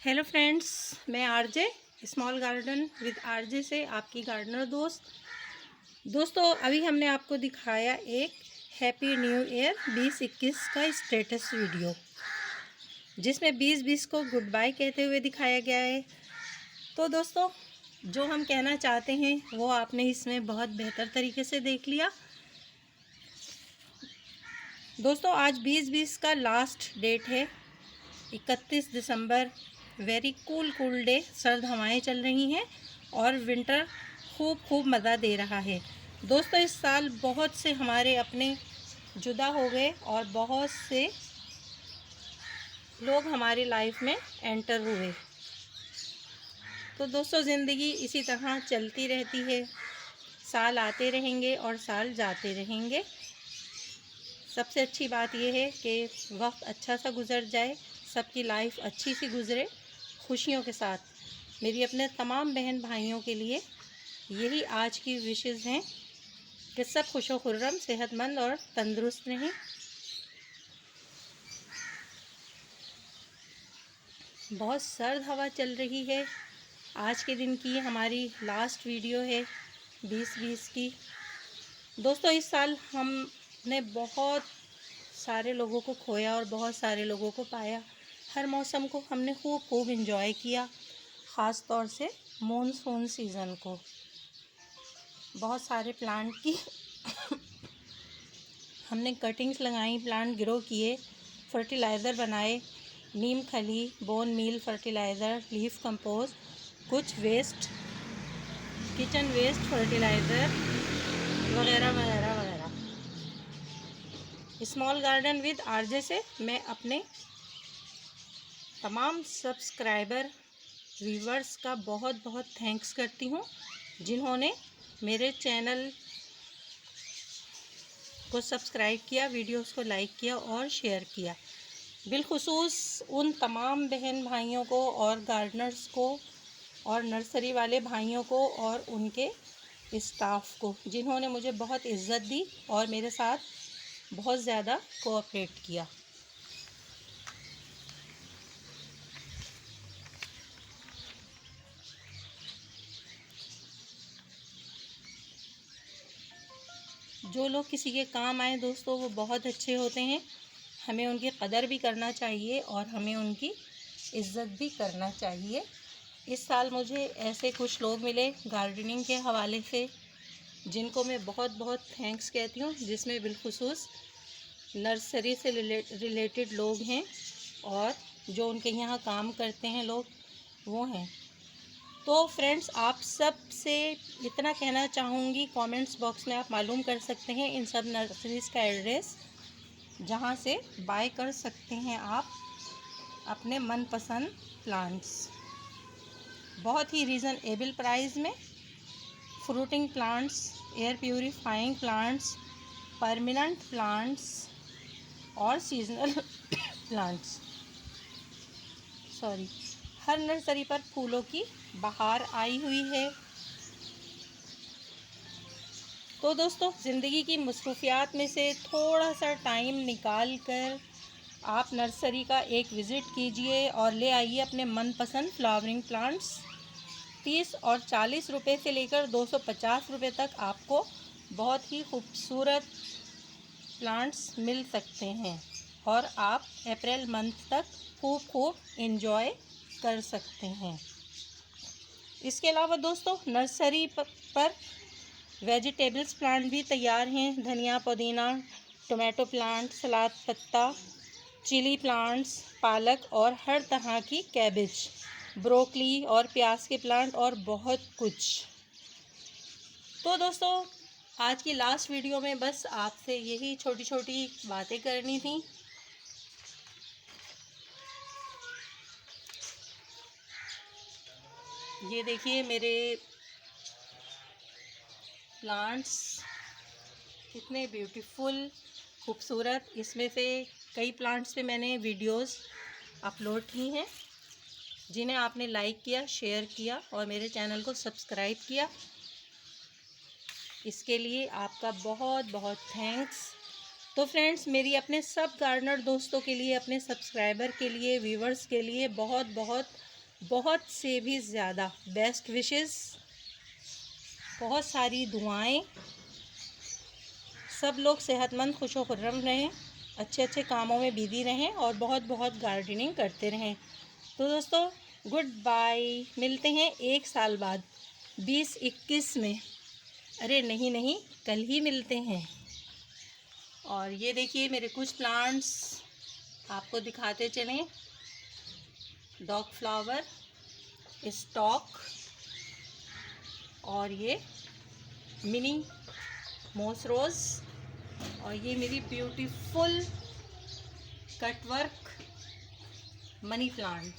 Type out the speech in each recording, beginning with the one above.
Hello friends, मैं RJ small garden with RJ से आपकी गार्डनर दोस्तों अभी हमने आपको दिखाया एक हैप्पी न्यू ईयर 2021 का स्टेटस वीडियो, जिसमें 2020 को गुड बाय कहते हुए दिखाया गया है। तो दोस्तों, जो हम कहना चाहते हैं वो आपने इसमें बहुत बेहतर तरीके से देख लिया। दोस्तों, आज 2020 का लास्ट डेट है, 31 दिसंबर। वेरी कूल डे, सर्द हवाएं चल रही हैं और विंटर खूब मज़ा दे रहा है। दोस्तों, इस साल बहुत से हमारे अपने जुदा हो गए और बहुत से लोग हमारी लाइफ में एंटर हुए। तो दोस्तों, ज़िंदगी इसी तरह चलती रहती है, साल आते रहेंगे और साल जाते रहेंगे। सबसे अच्छी बात यह है कि वक्त अच्छा सा गुजर जाए, सबकी लाइफ अच्छी सी गुजरे खुशियों के साथ। मेरी अपने तमाम बहन भाइयों के लिए यही आज की विशेज़ हैं कि सब खुशो खुर्रम, सेहतमंद और तंदुरुस्त रहें। बहुत सर्द हवा चल रही है। आज के दिन की हमारी लास्ट वीडियो है 2020 की। दोस्तों, इस साल हमने बहुत सारे लोगों को खोया और बहुत सारे लोगों को पाया। हर मौसम को हमने खूब एंजॉय किया, ख़ास तौर से मॉनसून सीज़न को। बहुत सारे प्लांट की हमने कटिंग्स लगाई, प्लांट ग्रो किए, फर्टिलाइज़र बनाए, नीम खली, bone meal fertiliser, leaf compost, कुछ वेस्ट, किचन वेस्ट फर्टिलाइज़र वगैरह वगैरह वगैरह। स्मॉल गार्डन विद आरजे से मैं अपने तमाम सब्सक्राइबर व्यूवर्स का बहुत थैंक्स करती हूँ, जिन्होंने मेरे चैनल को सब्सक्राइब किया, वीडियोस को लाइक किया और शेयर किया। बिलखुसूस उन तमाम बहन भाइयों को और गार्डनर्स को और नर्सरी वाले भाइयों को और उनके स्टाफ को, जिन्होंने मुझे बहुत इज़्ज़त दी और मेरे साथ बहुत ज़्यादा कोऑपरेट किया। जो लोग किसी के काम आए दोस्तों, वो बहुत अच्छे होते हैं। हमें उनकी कदर भी करना चाहिए और हमें उनकी इज़्ज़त भी करना चाहिए। इस साल मुझे ऐसे कुछ लोग मिले गार्डनिंग के हवाले से, जिनको मैं बहुत थैंक्स कहती हूँ, जिसमें बिलखुसूस नर्सरी से रिलेटेड लोग हैं और जो उनके यहाँ काम करते हैं लोग, वो हैं। तो फ्रेंड्स, आप सब से इतना कहना चाहूँगी, कमेंट्स बॉक्स में आप मालूम कर सकते हैं इन सब नर्सरीज़ का एड्रेस, जहाँ से बाय कर सकते हैं आप अपने मनपसंद प्लांट्स बहुत ही रीज़नेबल प्राइस में। Fruiting plants, air purifying plants, permanent plants और सीजनल प्लांट्स। हर नर्सरी पर फूलों की बहार आई हुई है। तो दोस्तों, ज़िंदगी की मसरूफियात में से थोड़ा सा टाइम निकाल कर आप नर्सरी का एक विज़िट कीजिए और ले आइए अपने मनपसंद फ्लावरिंग प्लांट्स। 30 और 40 रुपये से लेकर 250 रुपये तक आपको बहुत ही खूबसूरत प्लांट्स मिल सकते हैं और आप अप्रैल मंथ तक खूब एंजॉय कर सकते हैं। इसके अलावा दोस्तों, नर्सरी पर वेजिटेबल्स प्लांट भी तैयार हैं। धनिया, पुदीना, टोमेटो प्लांट, सलाद पत्ता, चिली प्लांट्स, पालक और हर तरह की कैबेज, ब्रोकली और प्याज के प्लांट और बहुत कुछ। तो दोस्तों, आज की लास्ट वीडियो में बस आपसे यही छोटी बातें करनी थी। ये देखिए मेरे प्लांट्स कितने ब्यूटीफुल, खूबसूरत। इसमें से कई प्लांट्स पे मैंने वीडियोस अपलोड की हैं, जिन्हें आपने लाइक किया, शेयर किया और मेरे चैनल को सब्सक्राइब किया। इसके लिए आपका बहुत थैंक्स। तो फ्रेंड्स, मेरी अपने सब गार्डनर दोस्तों के लिए, अपने सब्सक्राइबर के लिए, व्यूवर्स के लिए बहुत बहुत से भी ज़्यादा बेस्ट विशेस, बहुत सारी दुआएं। सब लोग सेहतमंद, खुश व खुर्रम रहें, अच्छे अच्छे कामों में बिजी रहें और बहुत बहुत गार्डनिंग करते रहें। तो दोस्तों गुड बाय, मिलते हैं 1 साल बाद 2021 में। अरे नहीं, कल ही मिलते हैं। और ये देखिए मेरे कुछ प्लांट्स आपको दिखाते चलें। डॉग फ्लावर, स्टॉक, और ये मिनी मोस रोज़, और ये मेरी ब्यूटीफुल कटवर्क मनी प्लांट।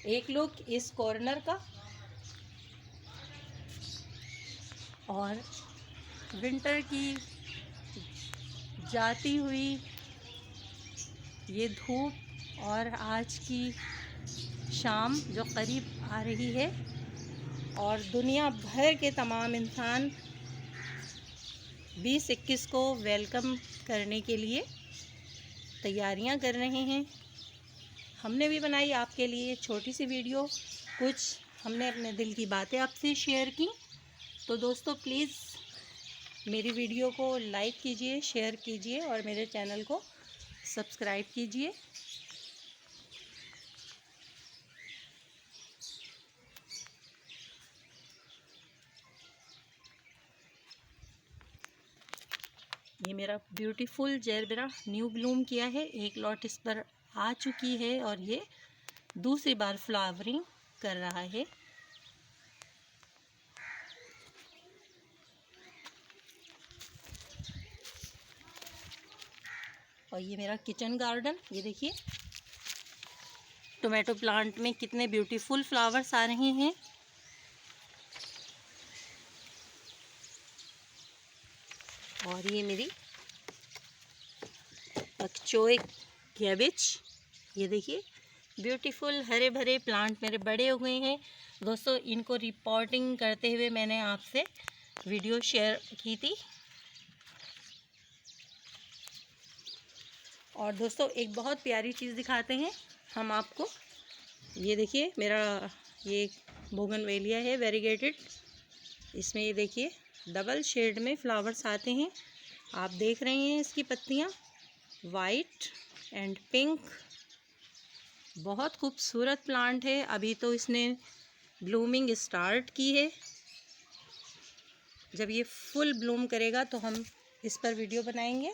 एक लुक इस कॉर्नर का, और विंटर की जाती हुई ये धूप और आज की शाम जो करीब आ रही है, और दुनिया भर के तमाम इंसान 2021 को वेलकम करने के लिए तैयारियां कर रहे हैं। हमने भी बनाई आपके लिए छोटी सी वीडियो, कुछ हमने अपने दिल की बातें आपसे शेयर की। तो दोस्तों प्लीज़ मेरी वीडियो को लाइक कीजिए, शेयर कीजिए और मेरे चैनल को सब्सक्राइब कीजिए। ये मेरा ब्यूटीफुल जेरबेरा न्यू ब्लूम किया है, एक लॉट इस पर आ चुकी है और ये दूसरी बार फ्लावरिंग कर रहा है। और ये मेरा किचन गार्डन, ये देखिए टोमेटो प्लांट में कितने ब्यूटीफुल फ्लावर्स आ रहे हैं। और ये मेरी बकचोय कैबेज, ये देखिए ब्यूटीफुल हरे भरे प्लांट मेरे बड़े हुए हैं। दोस्तों इनको रिपोर्टिंग करते हुए मैंने आपसे वीडियो शेयर की थी। और दोस्तों एक बहुत प्यारी चीज़ दिखाते हैं हम आपको। ये देखिए मेरा ये बोगनवेलिया है वेरीगेटेड, इसमें ये देखिए डबल शेड में फ्लावर्स आते हैं। आप देख रहे हैं इसकी पत्तियाँ वाइट एंड पिंक, बहुत खूबसूरत प्लांट है। अभी तो इसने ब्लूमिंग स्टार्ट की है, जब ये फुल ब्लूम करेगा तो हम इस पर वीडियो बनाएंगे।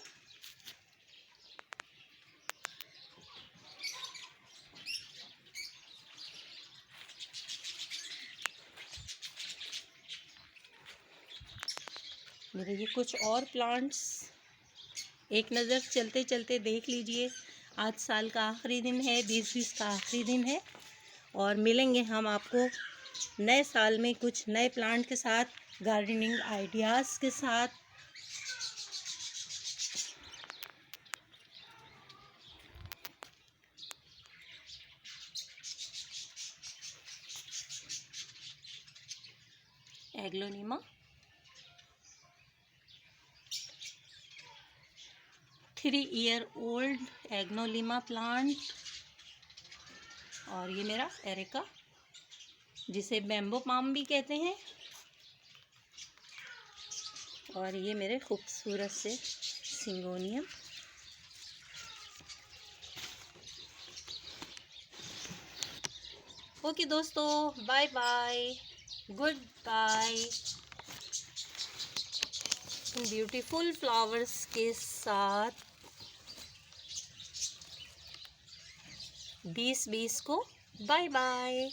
मेरे ये कुछ और प्लांट्स एक नज़र चलते चलते देख लीजिए। आज साल का आखिरी दिन है, 2020 का आखिरी दिन है, और मिलेंगे हम आपको नए साल में कुछ नए प्लांट के साथ, गार्डनिंग आइडियाज़ के साथ। एग्लोनिमा, 3 ईयर ओल्ड एग्नोलिमा प्लांट, और ये मेरा एरिका जिसे बैम्बो पाम भी कहते हैं, और ये मेरे खूबसूरत से सिंगोनियम। ओके दोस्तों, bye bye, goodbye. Beautiful flowers के साथ 2020 को बाय बाय।